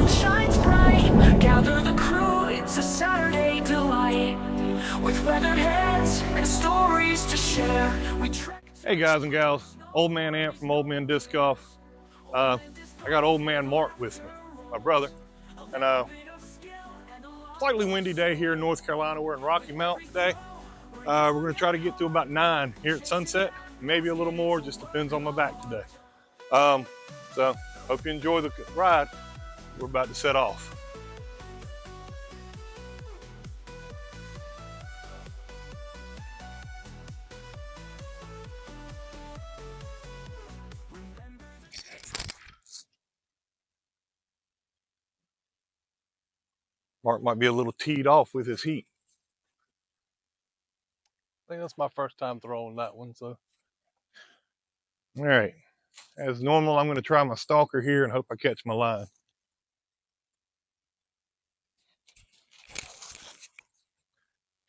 sun shines bright. Gather the crew, it's a Saturday delight. With weathered heads and stories to share, we trek. Hey guys and gals, Old Man Ant from Old Man Disc Golf. I got Old Man Marc with me, my brother. And slightly windy day here in North Carolina. We're in Rocky Mount today. We're gonna try to get to about 9 here at sunset, maybe a little more, just depends on my back today. So hope you enjoy the ride. We're about to set off. Marc might be a little teed off with his heat. I think that's my first time throwing that one, so. All right, as normal, I'm gonna try my stalker here and hope I catch my line.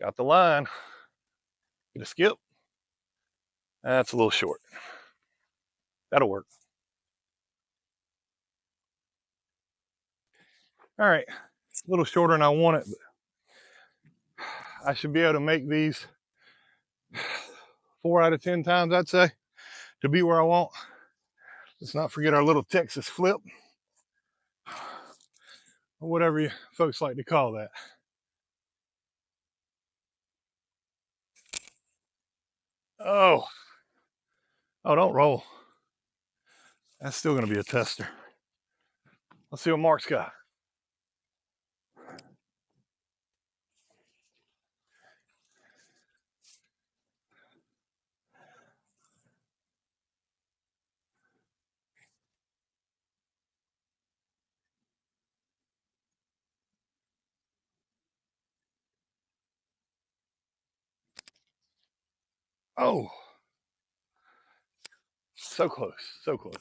Got the line. Get a skip. That's a little short. That'll work. All right, a little shorter than I want it, but I should be able to make these 4 out of 10 times, I'd say, to be where I want. Let's not forget our little Texas flip, or whatever you folks like to call that. Oh, don't roll. That's still gonna be a tester. Let's see what Marc's got. Oh, so close, so close.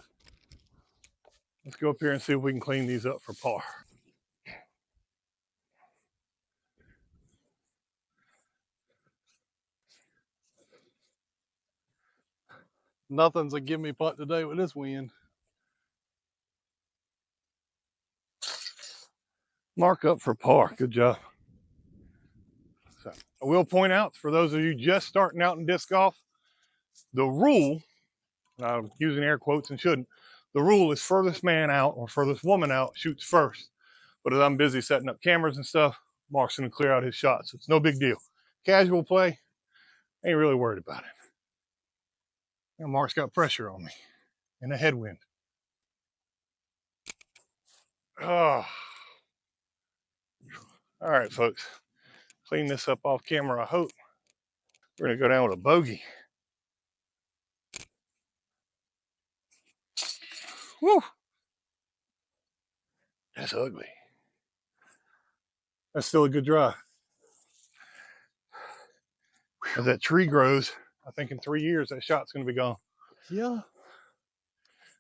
Let's go up here and see if we can clean these up for par. Nothing's a give me putt today with this wind. Marc up for par, good job. So, I will point out, for those of you just starting out in disc golf, the rule, and I'm using air quotes and shouldn't, the rule is furthest man out or furthest woman out shoots first. But as I'm busy setting up cameras and stuff, Marc's gonna clear out his shots. It's no big deal. Casual play, ain't really worried about it. Now Marc's got pressure on me and a headwind. Oh. All right, folks. Clean this up off camera, I hope. We're gonna go down with a bogey. Woo! That's ugly. That's still a good drive. As that tree grows, I think in 3 years that shot's gonna be gone. Yeah.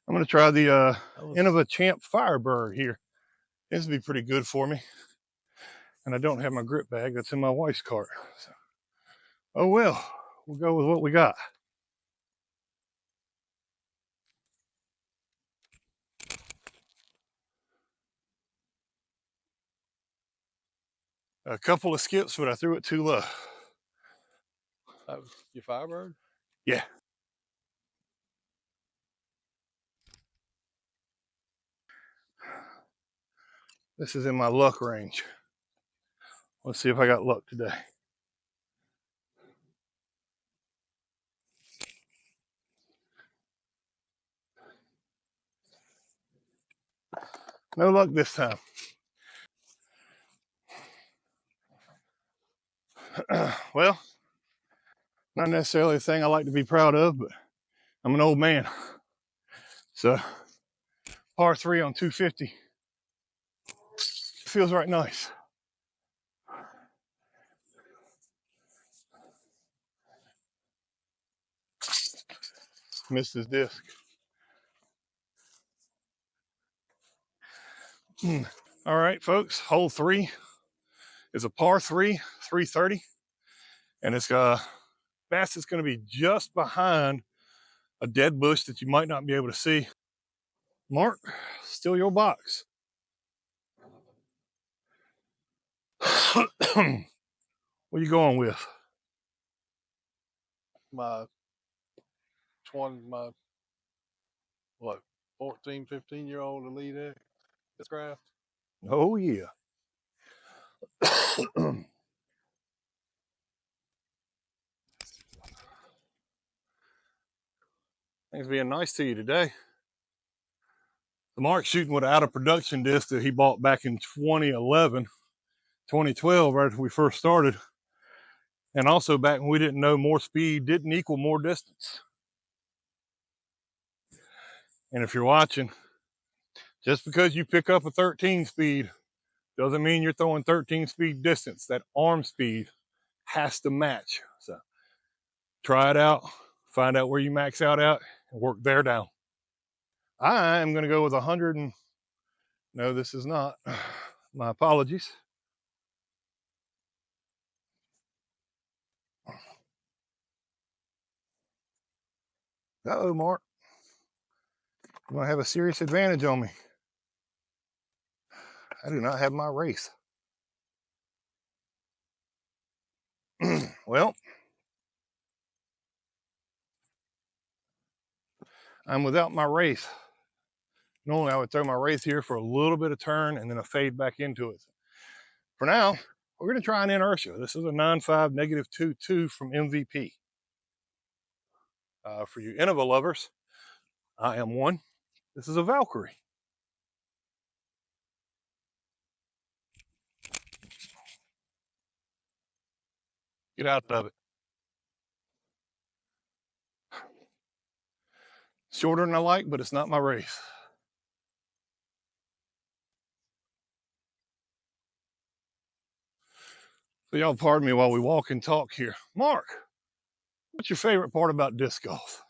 I'm gonna try the Innova Champ Firebird here. This would be pretty good for me. And I don't have my grip bag, that's in my wife's cart. So, oh well, we'll go with what we got. A couple of skips, but I threw it too low. That was your Firebird? Yeah. This is in my luck range. Let's see if I got luck today. No luck this time. Well, not necessarily a thing I like to be proud of, but I'm an old man. So, par 3 on 250 feels right nice. Missed his disc. All right, folks, hole 3 is a par 3, 330, and it's fastest going to be just behind a dead bush that you might not be able to see. Marc, still your box. What are you going with? My 14, 15-year-old Elite X craft. Oh yeah. Thanks for being nice to you today. Mark's shooting with an out of production disc that he bought back in 2011, 2012, right when we first started. And also back when we didn't know more speed didn't equal more distance. And if you're watching, just because you pick up a 13 speed doesn't mean you're throwing 13 speed distance. That arm speed has to match. So try it out, find out where you max out at, and work there down. I am going to go with 100 and no, this is not. My apologies. Uh-oh, Mark. You're going to have a serious advantage on me. I do not have my race. Well, I'm without my race. Normally I would throw my race here for a little bit of turn and then a fade back into it. For now, we're going to try an inertia. This is a 9.5 -2.2 from MVP. For you Innova lovers, I am one. This is a Valkyrie. Get out of it. Shorter than I like, but it's not my race. So y'all pardon me while we walk and talk here. Mark, what's your favorite part about disc golf?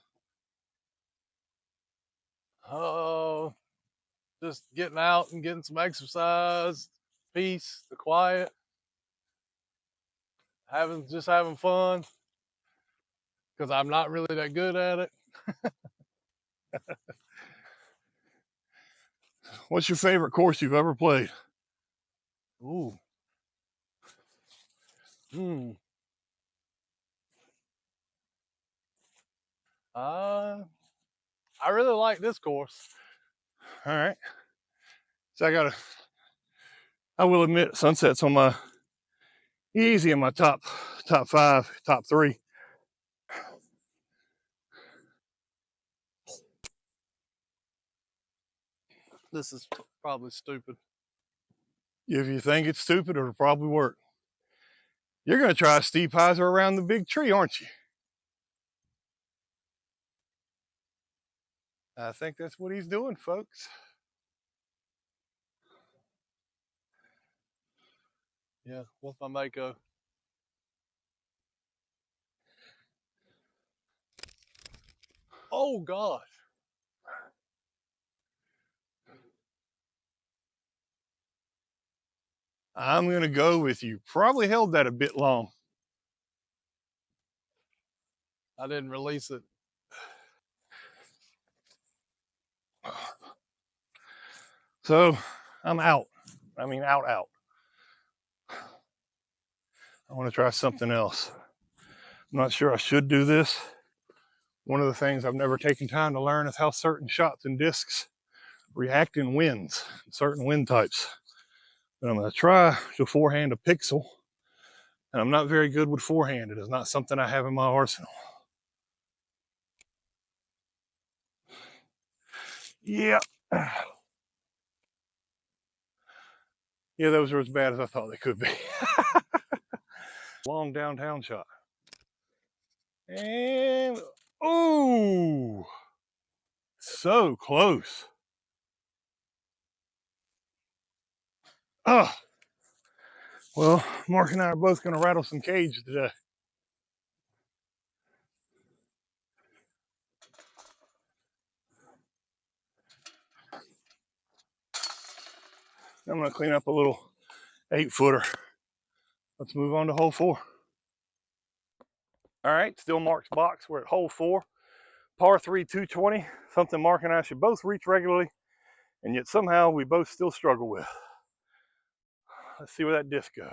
Oh, just getting out and getting some exercise, peace, the quiet, having fun. Because I'm not really that good at it. What's your favorite course you've ever played? Ooh. I really like this course. All right. So I will admit, Sunset's on my easy in my top 5, top 3. This is probably stupid. If you think it's stupid, it'll probably work. You're going to try a steep hyzer around the big tree, aren't you? I think that's what he's doing, folks. Yeah, what's my Mako? Oh, God. I'm going to go with you. Probably held that a bit long. I didn't release it. So I'm out. I mean, out. I want to try something else. I'm not sure I should do this. One of the things I've never taken time to learn is how certain shots and discs react in winds, certain wind types. But I'm going to try to forehand a pixel. And I'm not very good with forehand. It is not something I have in my arsenal. Yeah. Yeah, those are as bad as I thought they could be. Long downtown shot. And, oh, so close. Oh, well, Mark and I are both going to rattle some cage today. I'm going to clean up a little 8-footer. Let's move on to hole 4. All right, still Mark's box. We're at hole 4, par 3, 220, something Mark and I should both reach regularly, and yet somehow we both still struggle with. Let's see where that disc goes.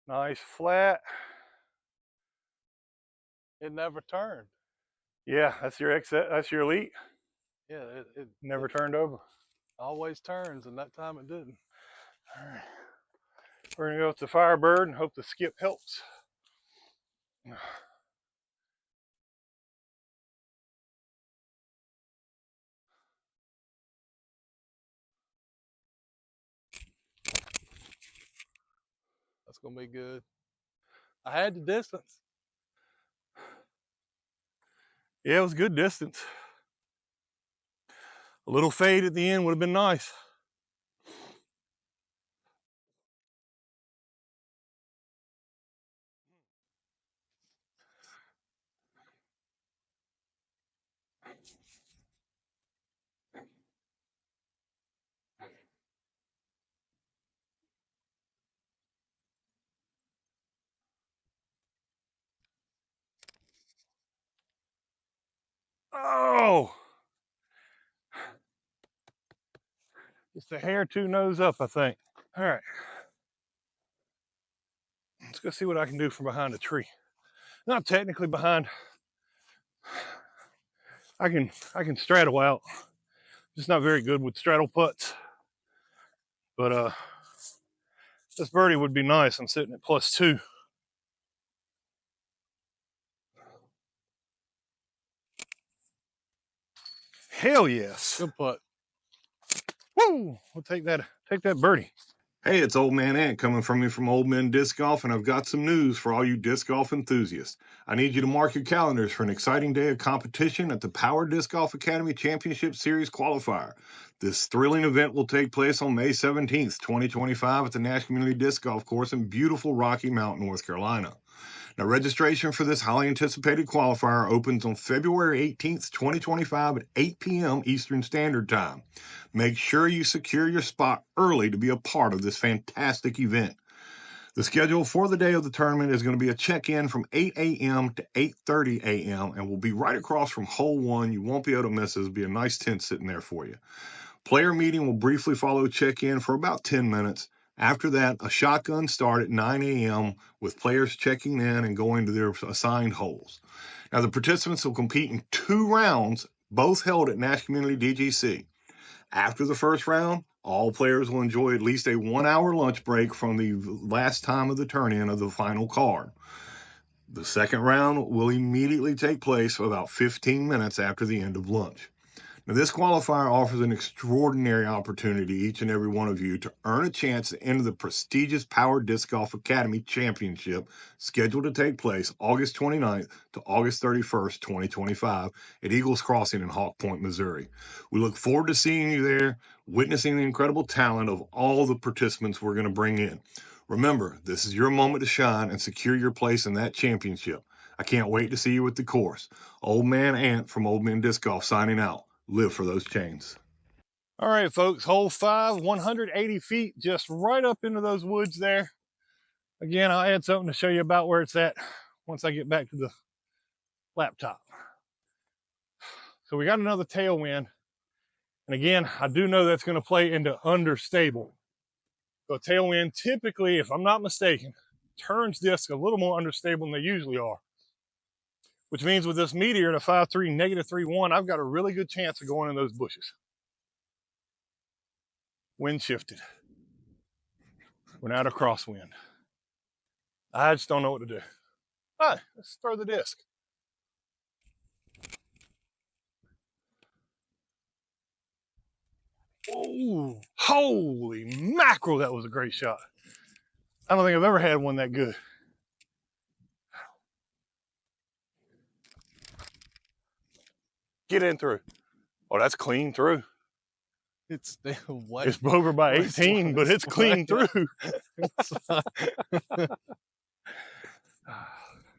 Nice flat. It never turned. Yeah, that's your exit. That's your elite. Yeah, it Never turned over. always turns, and that time it didn't. All right. We're gonna go with the Firebird and hope the skip helps. That's gonna be good. I had the distance. Yeah, it was good distance. A little fade at the end would have been nice. Oh, just a hair too nose up, I think. All right, let's go see what I can do from behind a tree. Not technically behind. I can straddle out. Just not very good with straddle putts. But this birdie would be nice. I'm sitting at +2. Hell yes. Good putt. Woo! We'll take that birdie. Hey, it's Old Man Ant coming from me from Old Men Disc Golf, and I've got some news for all you disc golf enthusiasts. I need you to mark your calendars for an exciting day of competition at the Power Disc Golf Academy Championship Series Qualifier. This thrilling event will take place on May 17th, 2025 at the Nash Community Disc Golf Course in beautiful Rocky Mount, North Carolina. Now, registration for this highly anticipated qualifier opens on February 18th, 2025 at 8 p.m. Eastern Standard Time. Make sure you secure your spot early to be a part of this fantastic event. The schedule for the day of the tournament is going to be a check-in from 8 a.m. to 8:30 a.m. and will be right across from hole 1. You won't be able to miss it. It'll be a nice tent sitting there for you. Player meeting will briefly follow check-in for about 10 minutes. After that, a shotgun start at 9 a.m. with players checking in and going to their assigned holes. Now, the participants will compete in 2 rounds, both held at Nash Community DGC. After the first round, all players will enjoy at least a 1-hour lunch break from the last time of the turn-in of the final card. The second round will immediately take place about 15 minutes after the end of lunch. Now, this qualifier offers an extraordinary opportunity to each and every one of you to earn a chance to enter the prestigious Power Disc Golf Academy Championship, scheduled to take place August 29th to August 31st, 2025 at Eagles Crossing in Hawk Point, Missouri. We look forward to seeing you there, witnessing the incredible talent of all the participants we're going to bring in. Remember, this is your moment to shine and secure your place in that championship. I can't wait to see you at the course. Old Man Ant from Old Men Disc Golf signing out. Live for those chains. All right, folks, hole 5, 180 feet, just right up into those woods there. Again, I'll add something to show you about where it's at once I get back to the laptop. So we got another tailwind. And again, I do know that's going to play into understable. So a tailwind typically, if I'm not mistaken, turns discs a little more understable than they usually are. Which means with this meteor at a 5.3, -3.1, I've got a really good chance of going in those bushes. Wind shifted. We're now at a crosswind. I just don't know what to do. All right, let's throw the disc. Oh, holy mackerel, that was a great shot. I don't think I've ever had one that good. Get in through. Oh, that's clean through. It's still way. It's over by 18, but it's clean through.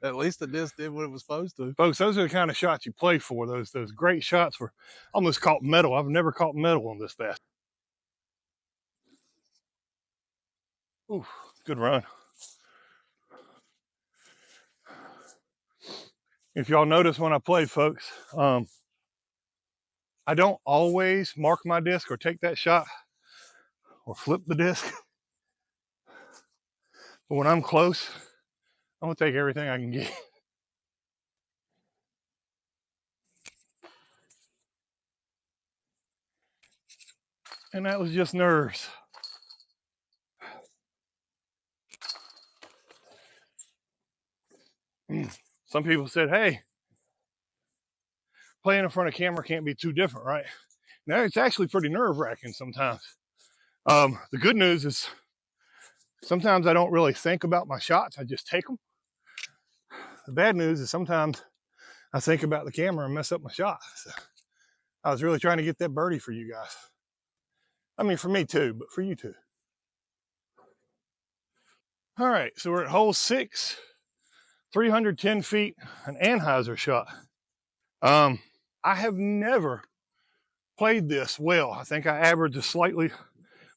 At least the disc did what it was supposed to. Folks, those are the kind of shots you play for. Those great shots were almost caught metal. I've never caught metal on this fast. Ooh, good run. If y'all notice when I play, folks, I don't always mark my disc or take that shot or flip the disc. But when I'm close, I'm gonna take everything I can get. And that was just nerves. Some people said, hey, playing in front of camera can't be too different, right? Now it's actually pretty nerve-wracking sometimes. The good news is sometimes I don't really think about my shots, I just take them. The bad news is sometimes I think about the camera and mess up my shot. So I was really trying to get that birdie for you guys. I mean, for me too, but for you too. All right, so we're at hole 6, 310 feet, an Anheuser shot. I have never played this well. I think I average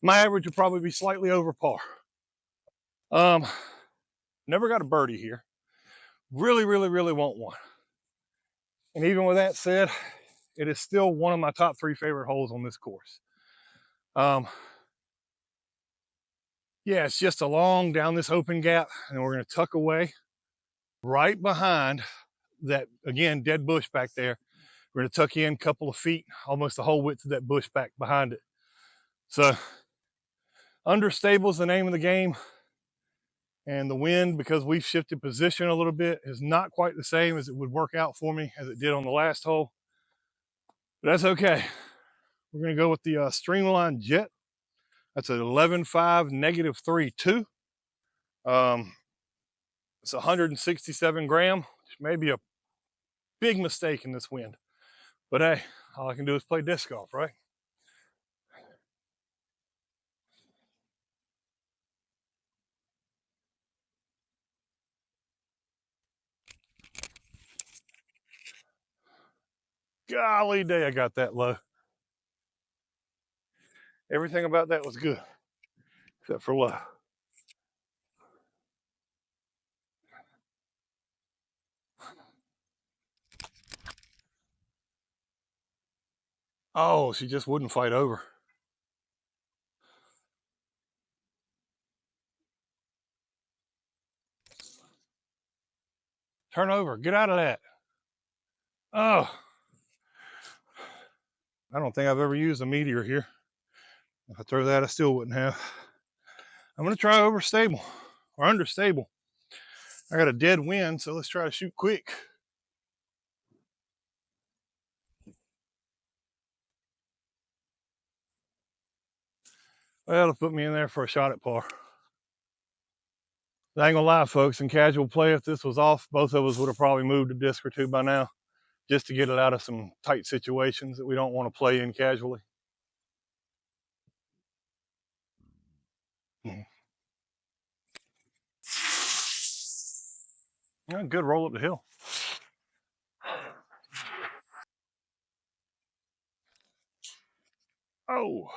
my average would probably be slightly over par. Never got a birdie here. Really, really, really want one. And even with that said, it is still one of my top 3 favorite holes on this course. Yeah, it's just along down this open gap, and we're going to tuck away right behind that, again, dead bush back there. We're going to tuck in a couple of feet, almost the whole width of that bush back behind it. So understable is the name of the game. And the wind, because we've shifted position a little bit, is not quite the same as it would work out for me as it did on the last hole. But that's okay. We're going to go with the Streamline Jet. That's an 11.5 -3.2. It's 167 gram, which may be a big mistake in this wind. But hey, all I can do is play disc golf, right? Golly day, I got that low. Everything about that was good, except for low. Oh, she just wouldn't fight over. Turn over, get out of that. Oh, I don't think I've ever used a meteor here. If I throw that, I still wouldn't have. I'm gonna try overstable or understable. I got a dead wind, so let's try to shoot quick. Well, it'll put me in there for a shot at par. I ain't gonna lie, folks, in casual play, if this was off, both of us would have probably moved a disc or two by now, just to get it out of some tight situations that we don't want to play in casually. Yeah, good roll up the hill. Oh.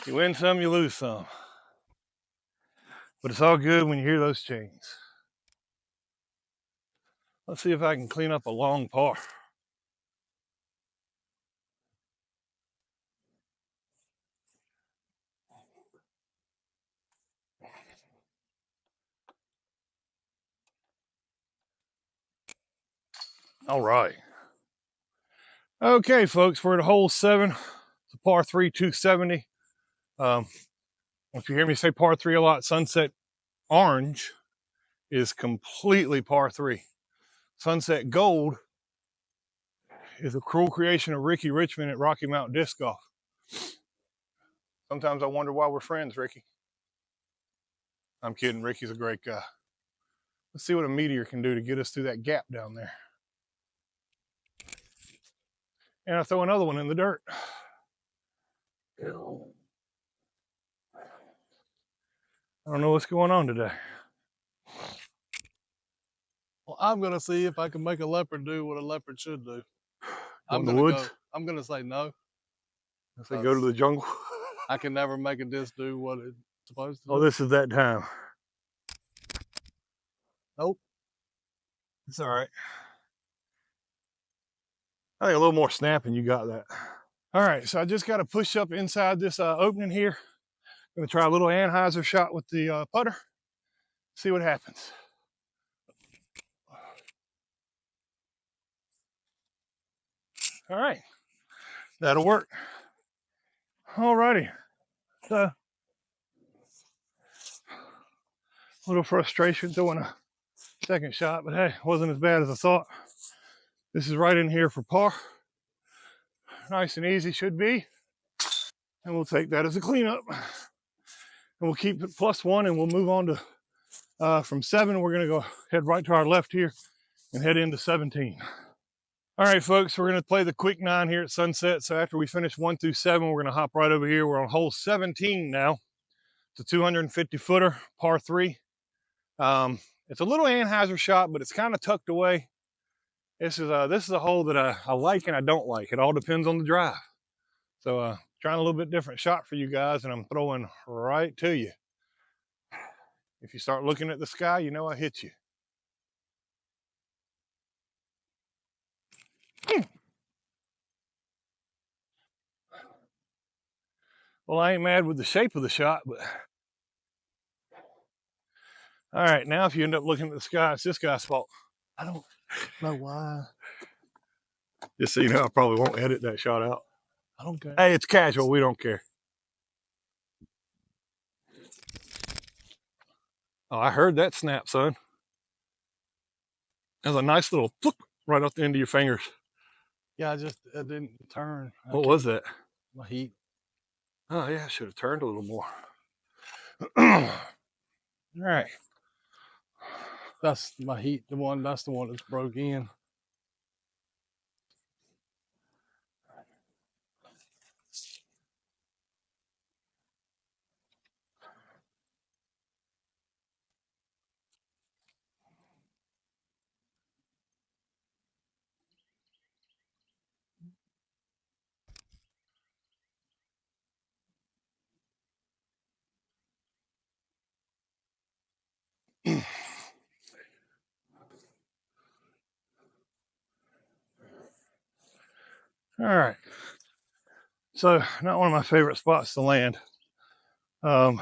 You win some, you lose some. But it's all good when you hear those chains. Let's see if I can clean up a long par. All right. Okay, folks, we're at hole 7. It's a par 3, 270. If you hear me say par 3 a lot, Sunset Orange is completely par 3. Sunset Gold is a cruel creation of Ricky Richmond at Rocky Mountain Disc Golf. Sometimes I wonder why we're friends, Ricky. I'm kidding. Ricky's a great guy. Let's see what a meteor can do to get us through that gap down there. And I throw another one in the dirt. I don't know what's going on today. Well, I'm gonna see if I can make a leopard do what a leopard should do. Go in the woods? I'm gonna say no. I say go to the jungle. I can never make a disc do what it's supposed to do. Oh, this is that time. Nope. It's all right. I think a little more snapping, you got that. All right, so I just got to push up inside this opening here. I'm gonna try a little Anheuser shot with the putter, see what happens. All right, that'll work. All righty, so a little frustration throwing a second shot, but hey, it wasn't as bad as I thought. This is right in here for par. Nice and easy should be. And we'll take that as a cleanup. And we'll keep it +1 and we'll move on to from 7. We're gonna go head right to our left here and head into 17. All right, folks, we're gonna play the quick 9 here at sunset. So after we finish 1 through 7, we're gonna hop right over here. We're on hole 17 now. It's a 250 footer, par 3. It's a little Anheuser shot, but it's kind of tucked away. This is a hole that I like and I don't like. It all depends on the drive. So trying a little bit different shot for you guys, and I'm throwing right to you. If you start looking at the sky, you know I hit you. Well, I ain't mad with the shape of the shot, but all right, now if you end up looking at the sky, it's this guy's fault. I don't know why. Just so you know, I probably won't edit that shot out. I don't care. Hey, it's casual. We don't care. Oh, I heard that snap, son. That was a nice little flick right off the end of your fingers. Yeah, I didn't turn. What was that? My heat. Oh, yeah, I should have turned a little more. All right. That's my heat. That's the one that's broke in. All right. So, not one of my favorite spots to land. And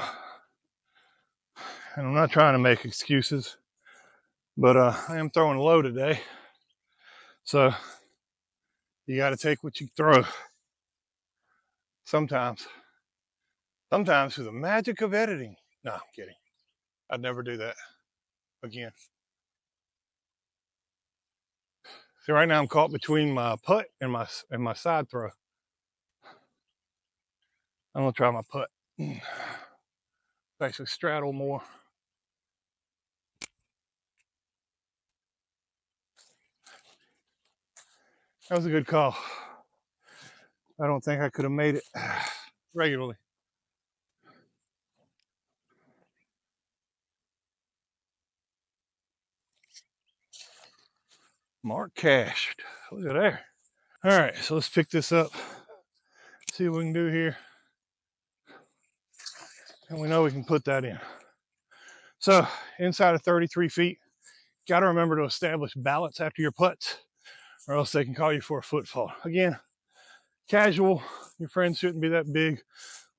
I'm not trying to make excuses, but I am throwing low today. So, you got to take what you throw. Sometimes through the magic of editing. No, I'm kidding. I'd never do that again. See, right now I'm caught between my putt and my side throw. I'm gonna try my putt. Basically straddle more. That was a good call. I don't think I could have made it regularly. Marc cashed. Look at there. All right, so let's pick this up. See what we can do here. And we know we can put that in. So inside of 33 feet, got to remember to establish balance after your putts, or else they can call you for a foot fault. Again, casual. Your friends shouldn't be that big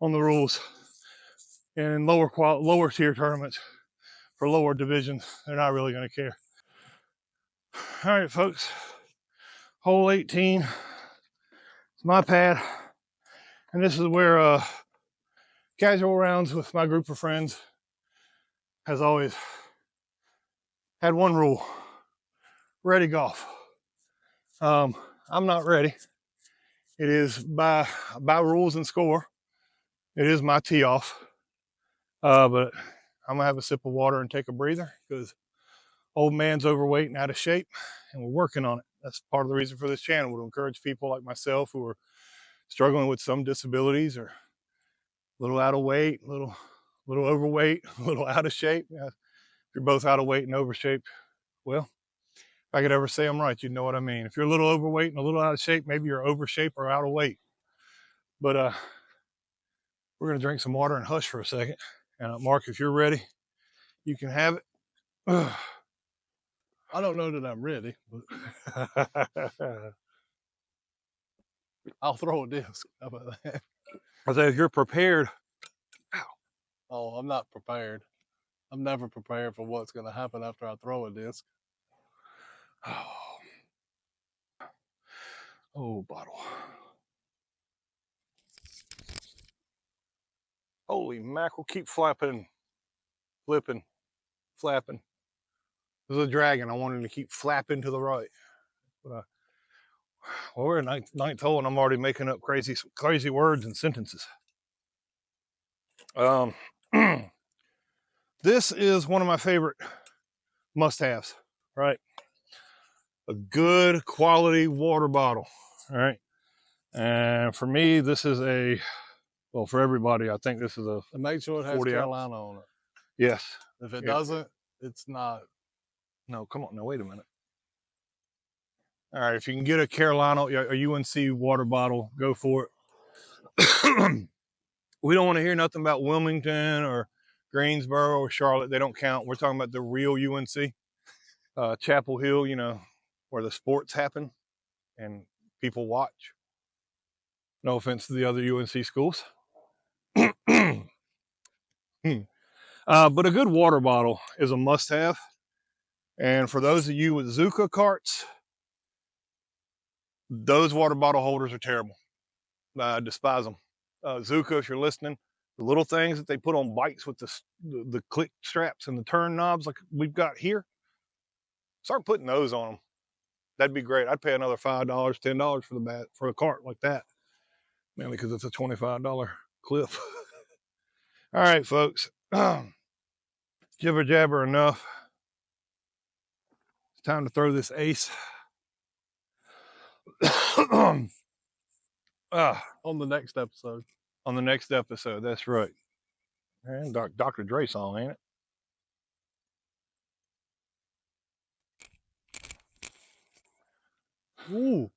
on the rules. And in lower tier tournaments for lower divisions, they're not really going to care. All right, folks. Hole 18. It's my pad. And this is where casual rounds with my group of friends has always had one rule: ready golf. I'm not ready. It is by rules and score. It is my tee off. But I'm gonna have a sip of water and take a breather because old man's overweight and out of shape, and we're working on it. That's part of the reason for this channel, to encourage people like myself who are struggling with some disabilities or a little out of weight, a little overweight, a little out of shape. If you're both out of weight and over shape, well, if I could ever say I'm right, you'd know what I mean. If you're a little overweight and a little out of shape, maybe you're over shape or out of weight. But we're gonna drink some water and hush for a second. And Marc, if you're ready, you can have it. I don't know that I'm ready, but I'll throw a disc. How about that? I say if you're prepared. Oh, I'm not prepared. I'm never prepared for what's going to happen after I throw a disc. Oh, bottle. Holy mackerel, keep flapping, flipping, flapping. There's a dragon. I wanted to keep flapping to the right. But, well, we're in ninth hole, and I'm already making up crazy words and sentences. This is one of my favorite must-haves, right? A good quality water bottle, all right? And for me, this is well, for everybody, I think this is a And make sure it has 40 ounce. Carolina on it. Yes. If it Yeah. doesn't, it's not. No, come on. No, wait a minute. All right, if you can get a Carolina, a UNC water bottle, go for it. We don't want to hear nothing about Wilmington or Greensboro or Charlotte. They don't count. We're talking about the real UNC. Chapel Hill, you know, where the sports happen and people watch. No offense to the other UNC schools. But a good water bottle is a must-have. And for those of you with Zuka carts, those water bottle holders are terrible. I despise them. Zuka, if you're listening, the little things that they put on bikes with the click straps and the turn knobs like we've got here, start putting those on them. That'd be great. I'd pay another $5, $10 for a cart like that, mainly because it's a $25 clip. All right, folks. Jibber jabber enough. It's time to throw this ace. On the next episode. On the next episode, that's right. And Dr. Dre song, ain't it? Ooh,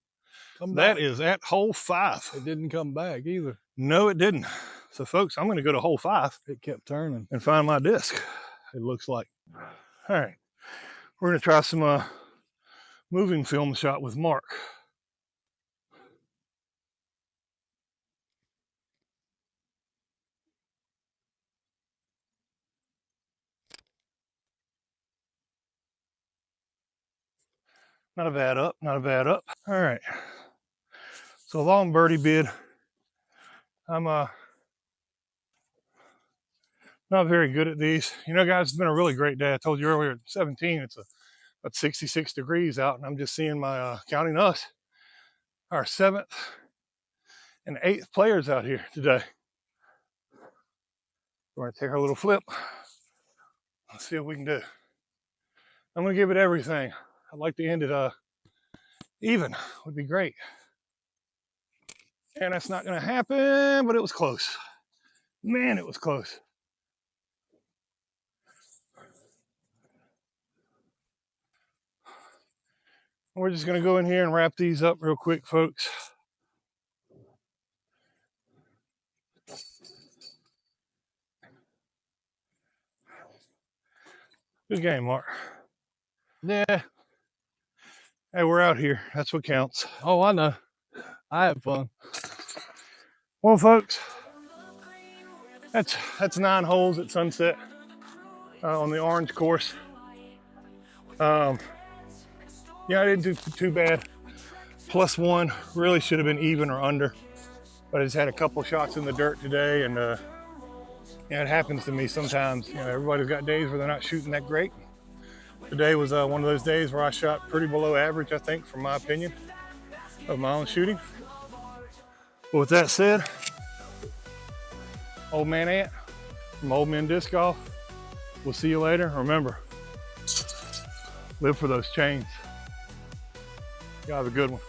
come back. That is at hole 5. It didn't come back either. No, it didn't. So, folks, I'm going to go to hole 5. It kept turning. And find my disc, it looks like. All right. We're going to try some moving film shot with Marc. Not a bad up, not a bad up. All right. So long birdie bid. I'm not very good at these. You know, guys, it's been a really great day. I told you earlier at 17, it's about 66 degrees out, and I'm just seeing my, counting us, our 7th and 8th players out here today. We're going to take our little flip. Let's see what we can do. I'm going to give it everything. I'd like to end it even. Would be great. And that's not going to happen, but it was close. Man, it was close. We're just going to go in here and wrap these up real quick, folks. Good game, Marc. Yeah. Hey, we're out here. That's what counts. Oh, I know. I had fun. Well, folks, that's 9 holes at Sunset on the orange course. Yeah, I didn't do too bad. +1 really should have been even or under, but I just had a couple shots in the dirt today, and yeah, it happens to me sometimes. You know, everybody's got days where they're not shooting that great. Today was one of those days where I shot pretty below average, I think, from my opinion, of my own shooting. But with that said, Old Man Ant from Old Men Disc Golf, we'll see you later. Remember, live for those chains. Y'all have a good one.